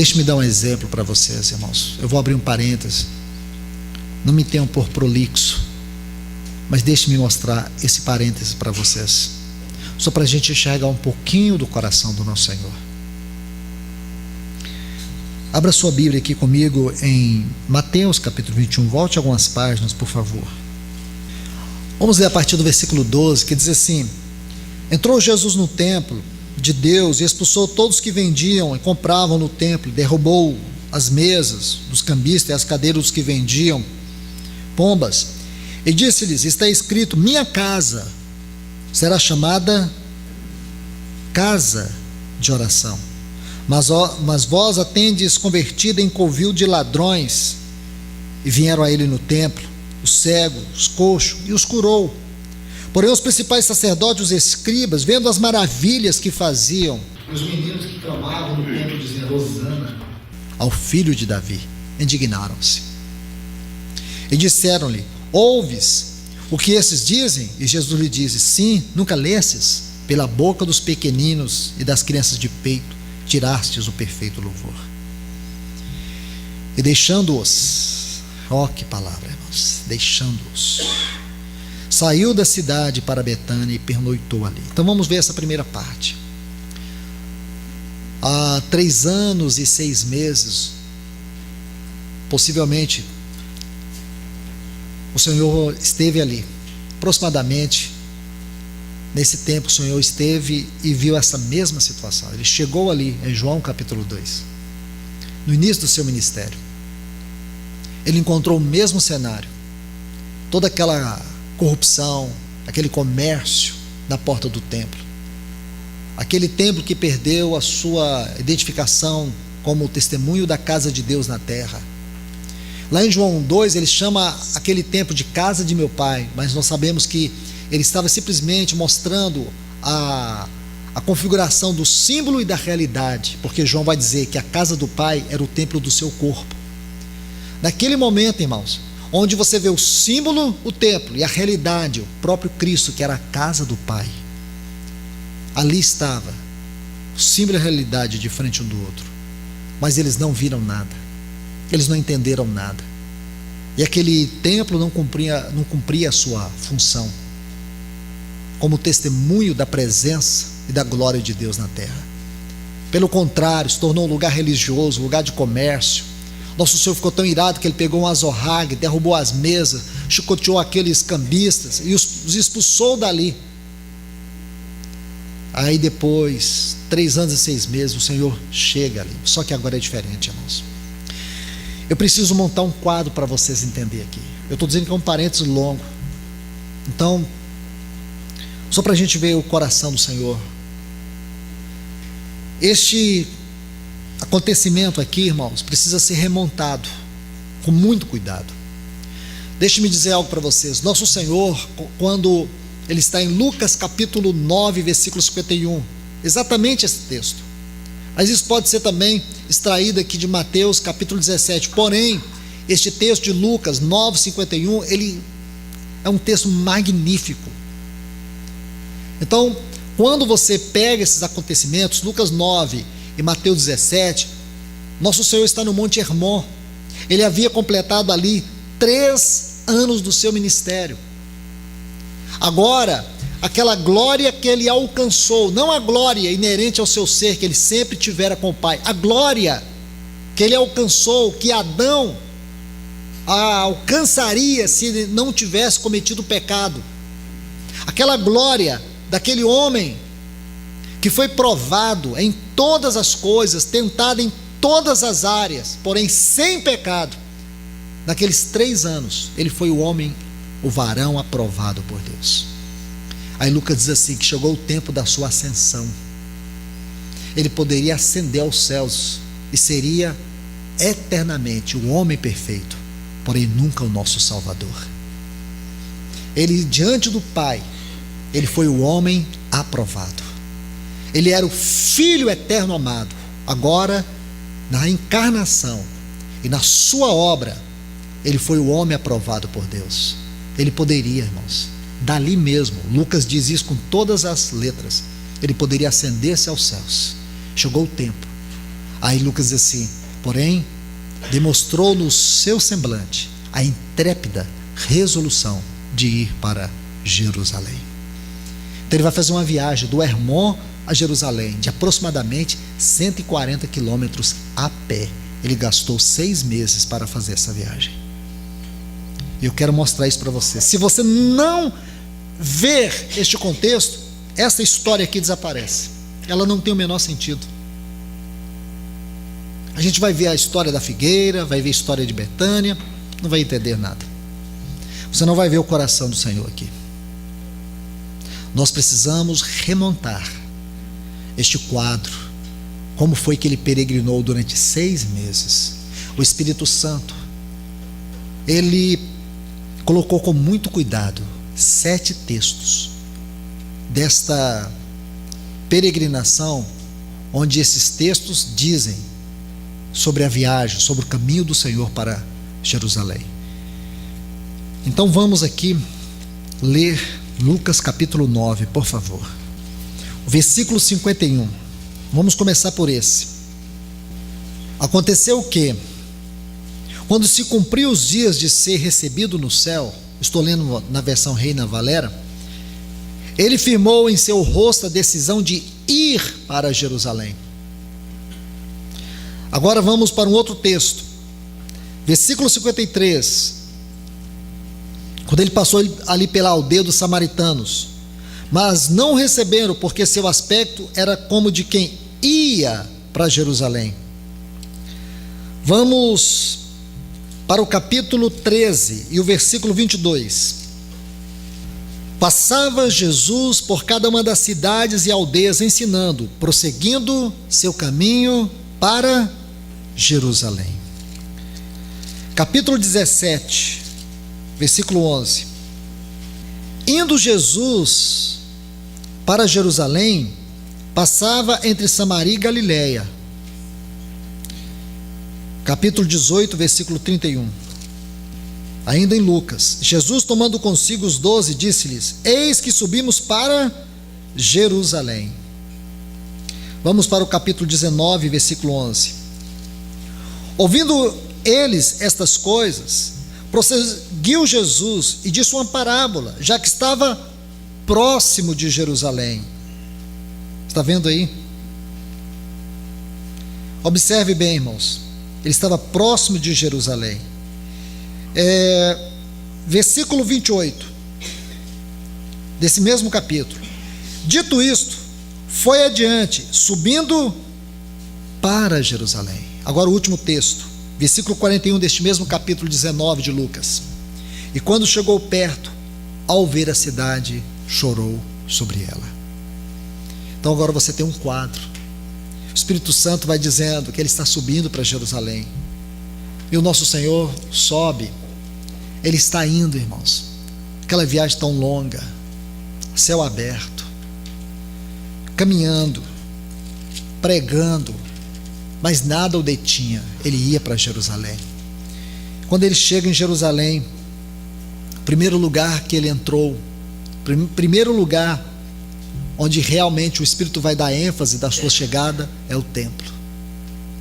Deixe-me dar um exemplo para vocês, irmãos. Eu vou abrir um parêntese. Não me tenham por prolixo, mas deixe-me mostrar esse parêntese para vocês, só para a gente enxergar um pouquinho do coração do nosso Senhor. Abra sua Bíblia aqui comigo em Mateus capítulo 21, volte algumas páginas, por favor. Vamos ler a partir do versículo 12, que diz assim: entrou Jesus no templo de Deus e expulsou todos que vendiam e compravam no templo, derrubou as mesas dos cambistas e as cadeiras dos que vendiam pombas, e disse-lhes: está escrito, minha casa será chamada casa de oração, mas vós a tendes convertida em covil de ladrões. E vieram a ele no templo os cegos, os coxos, e os curou. Porém os principais sacerdotes e os escribas, vendo as maravilhas que faziam, e os meninos que clamavam no templo dizendo Hosana ao filho de Davi, indignaram-se e disseram-lhe: ouves o que esses dizem? E Jesus lhe disse: sim, nunca lestes? Pela boca dos pequeninos e das crianças de peito tirastes o perfeito louvor. E deixando-os, ó que palavra, irmãos, deixando-os, saiu da cidade para Betânia e pernoitou ali. Então vamos ver essa primeira parte. Há 3 anos e 6 meses, possivelmente, o Senhor esteve ali. Aproximadamente nesse tempo o Senhor esteve e viu essa mesma situação. Ele chegou ali em João capítulo 2, no início do seu ministério. Ele encontrou o mesmo cenário, toda aquela corrupção, aquele comércio na porta do templo, aquele templo que perdeu a sua identificação como o testemunho da casa de Deus na terra. Lá em João 2 ele chama aquele templo de casa de meu pai, mas nós sabemos que ele estava simplesmente mostrando a configuração do símbolo e da realidade, porque João vai dizer que a casa do pai era o templo do seu corpo. Naquele momento, irmãos, onde você vê o símbolo, o templo, e a realidade, o próprio Cristo, que era a casa do pai, ali estava o símbolo e a realidade de frente um do outro, mas eles não viram nada, eles não entenderam nada, e aquele templo não cumpria a sua função como testemunho da presença e da glória de Deus na terra. Pelo contrário, se tornou um lugar religioso, um lugar de comércio. Nosso Senhor ficou tão irado que ele pegou um azorrague, derrubou as mesas, chicoteou aqueles cambistas e os expulsou dali. Aí depois, 3 anos e 6 meses, o Senhor chega ali. Só que agora é diferente, irmãos. Eu preciso montar um quadro para vocês entenderem aqui. Eu estou dizendo que é um parênteses longo. Então, só para a gente ver o coração do Senhor. Este acontecimento aqui, irmãos, precisa ser remontado com muito cuidado. Deixe-me dizer algo para vocês. Nosso Senhor, quando ele está em Lucas capítulo 9, versículo 51, exatamente esse texto, mas isso pode ser também extraído aqui de Mateus capítulo 17, porém, este texto de Lucas 9, 51, ele é um texto magnífico. Então, quando você pega esses acontecimentos, Lucas 9 e Mateus 17, nosso Senhor está no Monte Hermon. Ele havia completado ali 3 anos do seu ministério. Agora, aquela glória que ele alcançou, não a glória inerente ao seu ser, que ele sempre tivera com o Pai, a glória que ele alcançou, que Adão alcançaria se ele não tivesse cometido pecado, aquela glória daquele homem que foi provado em todas as coisas, tentado em todas as áreas, porém sem pecado. Naqueles 3 anos, ele foi o homem, o varão aprovado por Deus. Aí Lucas diz assim, que chegou o tempo da sua ascensão. Ele poderia ascender aos céus e seria eternamente o homem perfeito, porém nunca o nosso Salvador. Ele, diante do Pai, ele foi o homem aprovado. Ele era o Filho eterno amado. Agora, na encarnação e na sua obra, ele foi o homem aprovado por Deus. Ele poderia, irmãos, dali mesmo, Lucas diz isso com todas as letras, ele poderia ascender-se aos céus. Chegou o tempo. Aí Lucas diz assim: porém, demonstrou no seu semblante a intrépida resolução de ir para Jerusalém. Então ele vai fazer uma viagem do Hermon a Jerusalém, de aproximadamente 140 quilômetros a pé. Ele gastou 6 meses para fazer essa viagem. E eu quero mostrar isso para você. Se você não ver este contexto, essa história aqui desaparece. Ela não tem o menor sentido. A gente vai ver a história da figueira, vai ver a história de Betânia, não vai entender nada. Você não vai ver o coração do Senhor aqui. Nós precisamos remontar este quadro. Como foi que ele peregrinou durante 6 meses? O Espírito Santo, ele colocou com muito cuidado 7 textos desta peregrinação, onde esses textos dizem sobre a viagem, sobre o caminho do Senhor para Jerusalém. Então vamos aqui ler Lucas capítulo 9, por favor. O versículo 51. Vamos começar por esse. Aconteceu o que, quando se cumpriu os dias de ser recebido no céu, estou lendo na versão Reina Valera, ele firmou em seu rosto a decisão de ir para Jerusalém. Agora vamos para um outro texto, versículo 53. Quando ele passou ali pela aldeia dos samaritanos, mas não o receberam, porque seu aspecto era como de quem ia para Jerusalém. Vamos para o capítulo 13 e o versículo 22. Passava Jesus por cada uma das cidades e aldeias ensinando, prosseguindo seu caminho para Jerusalém. Capítulo 17, versículo 11. Indo Jesus para Jerusalém, passava entre Samaria e Galiléia. Capítulo 18, versículo 31. Ainda em Lucas, Jesus tomando consigo os 12, disse-lhes: eis que subimos para Jerusalém. Vamos para o capítulo 19, versículo 11. Ouvindo eles estas coisas, prosseguiu Jesus e disse uma parábola, já que estava próximo de Jerusalém. Está vendo aí? Observe bem, irmãos. Ele estava próximo de Jerusalém. Versículo 28 desse mesmo capítulo. Dito isto, foi adiante, subindo para Jerusalém. Agora o último texto, versículo 41 deste mesmo capítulo 19 de Lucas. E quando chegou perto, ao ver a cidade, chorou sobre ela. Então agora você tem um quadro. O Espírito Santo vai dizendo que ele está subindo para Jerusalém. E o nosso Senhor sobe. Ele está indo, irmãos. Aquela viagem tão longa, céu aberto, caminhando, pregando, mas nada o detinha. Ele ia para Jerusalém. Quando ele chega em Jerusalém, o primeiro lugar que ele entrou, primeiro lugar onde realmente o Espírito vai dar ênfase da sua chegada, é o templo.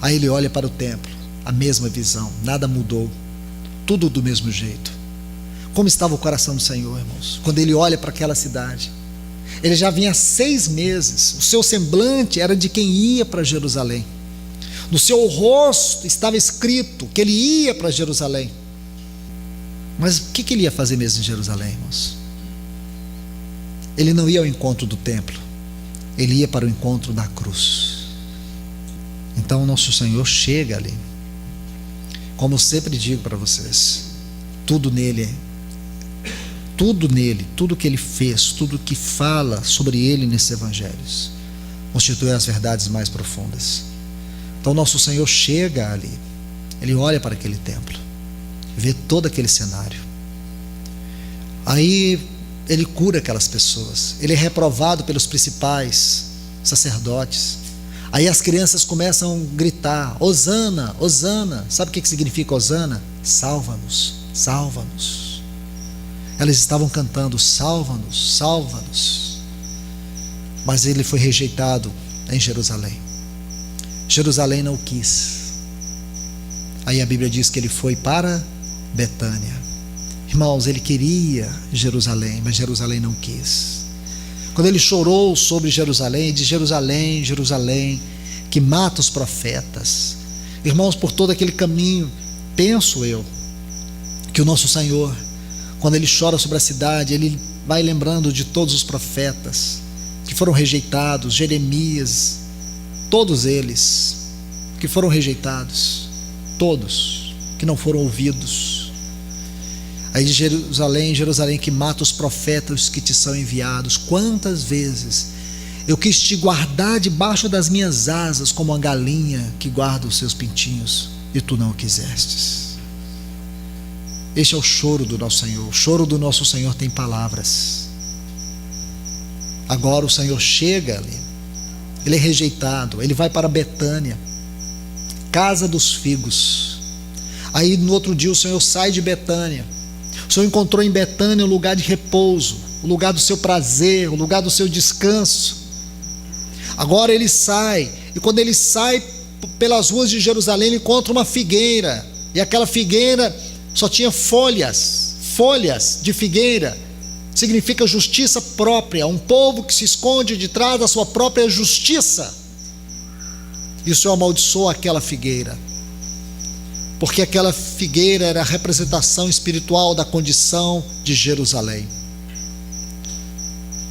Aí ele olha para o templo, a mesma visão, nada mudou, tudo do mesmo jeito. Como estava o coração do Senhor, irmãos, quando ele olha para aquela cidade? Ele já vinha 6 meses, o seu semblante era de quem ia para Jerusalém. No seu rosto estava escrito que ele ia para Jerusalém. Mas o que ele ia fazer mesmo em Jerusalém, irmãos? Ele não ia ao encontro do templo, ele ia para o encontro da cruz. Então o nosso Senhor chega ali. Como eu sempre digo para vocês, tudo nele, tudo que ele fez, tudo que fala sobre ele nesses evangelhos, constitui as verdades mais profundas. Então nosso Senhor chega ali, ele olha para aquele templo, vê todo aquele cenário. Aí ele cura aquelas pessoas, ele é reprovado pelos principais sacerdotes. Aí as crianças começam a gritar: Hosana, Hosana. Sabe o que significa Hosana? Salva-nos, salva-nos. Elas estavam cantando: salva-nos, salva-nos. Mas ele foi rejeitado em Jerusalém. Jerusalém não quis. Aí a Bíblia diz que ele foi para Betânia. Irmãos, ele queria Jerusalém, mas Jerusalém não quis. Quando ele chorou sobre Jerusalém, diz: Jerusalém, Jerusalém, que mata os profetas. Irmãos, por todo aquele caminho, penso eu, que o nosso Senhor, quando ele chora sobre a cidade, ele vai lembrando de todos os profetas que foram rejeitados, Jeremias, todos eles que foram rejeitados, todos que não foram ouvidos. Aí de Jerusalém, Jerusalém, que mata os profetas que te são enviados. Quantas vezes eu quis te guardar debaixo das minhas asas, como uma galinha que guarda os seus pintinhos, e tu não o quisestes. Este é o choro do nosso Senhor. O choro do nosso Senhor tem palavras. Agora o Senhor chega ali, ele é rejeitado, ele vai para Betânia, casa dos figos. Aí no outro dia o Senhor sai de Betânia. O Senhor encontrou em Betânia um lugar de repouso, o lugar do seu prazer, o lugar do seu descanso. Agora ele sai, e quando ele sai pelas ruas de Jerusalém, ele encontra uma figueira, e aquela figueira só tinha folhas de figueira. Significa justiça própria, um povo que se esconde de trás da sua própria justiça. E o Senhor amaldiçoou aquela figueira, porque aquela figueira era a representação espiritual da condição de Jerusalém.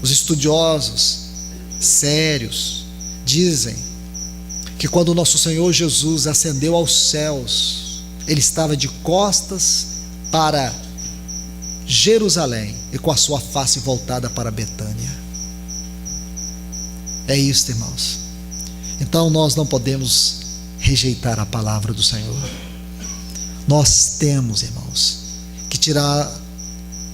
Os estudiosos sérios dizem que quando o nosso Senhor Jesus ascendeu aos céus, ele estava de costas para Jerusalém e com a sua face voltada para Betânia. É isso, irmãos. Então nós não podemos rejeitar a palavra do Senhor. Nós temos, irmãos, que tirar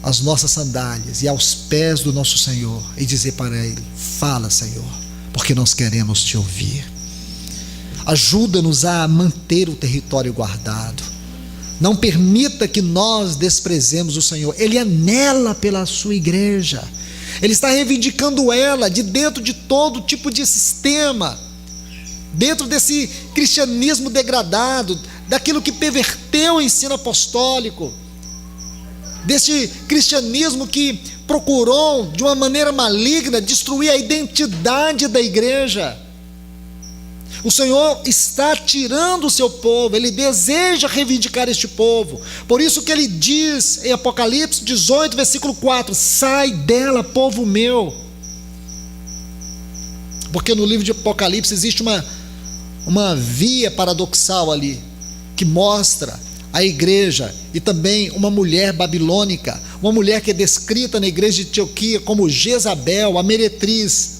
as nossas sandálias e aos pés do nosso Senhor e dizer para Ele: fala, Senhor, porque nós queremos te ouvir. Ajuda-nos a manter o território guardado. Não permita que nós desprezemos o Senhor. Ele anela pela sua igreja. Ele está reivindicando ela de dentro de todo tipo de sistema, dentro desse cristianismo degradado, daquilo que perverteu o ensino apostólico, desse cristianismo que procurou de uma maneira maligna destruir a identidade da igreja. O Senhor está tirando o seu povo, Ele deseja reivindicar este povo. Por isso que Ele diz em Apocalipse 18, versículo 4: sai dela, povo meu. Porque no livro de Apocalipse existe uma via paradoxal ali, que mostra a igreja e também uma mulher babilônica, uma mulher que é descrita na igreja de Antioquia como Jezabel, a meretriz.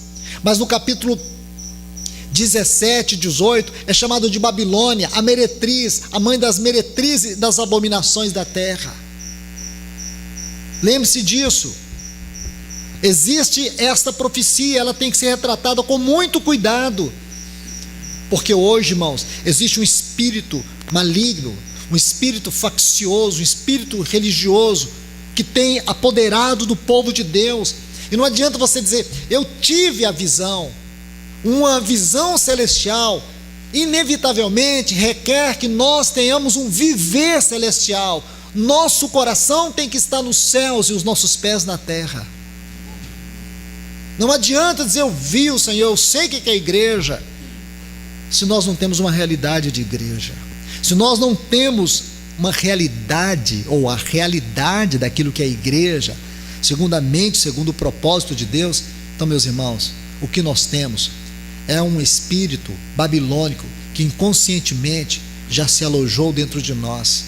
Mas no capítulo 17, 18, é chamado de Babilônia, a meretriz, a mãe das meretrizes e das abominações da terra. Lembre-se disso. Existe esta profecia, ela tem que ser retratada com muito cuidado, porque hoje, irmãos, existe um espírito maligno, um espírito faccioso, um espírito religioso que tem apoderado do povo de Deus. E não adianta você dizer: eu tive a visão. Uma visão celestial inevitavelmente requer que nós tenhamos um viver celestial. Nosso coração tem que estar nos céus e os nossos pés na terra. Não adianta dizer: eu vi o Senhor, eu sei o que é a igreja, se nós não temos uma realidade de igreja, se nós não temos uma realidade, ou a realidade daquilo que é a igreja, segundo a mente, segundo o propósito de Deus. Então, meus irmãos, o que nós temos é um espírito babilônico que inconscientemente já se alojou dentro de nós.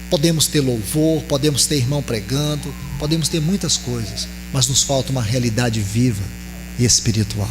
Podemos ter louvor, podemos ter irmão pregando, podemos ter muitas coisas, mas nos falta uma realidade viva e espiritual.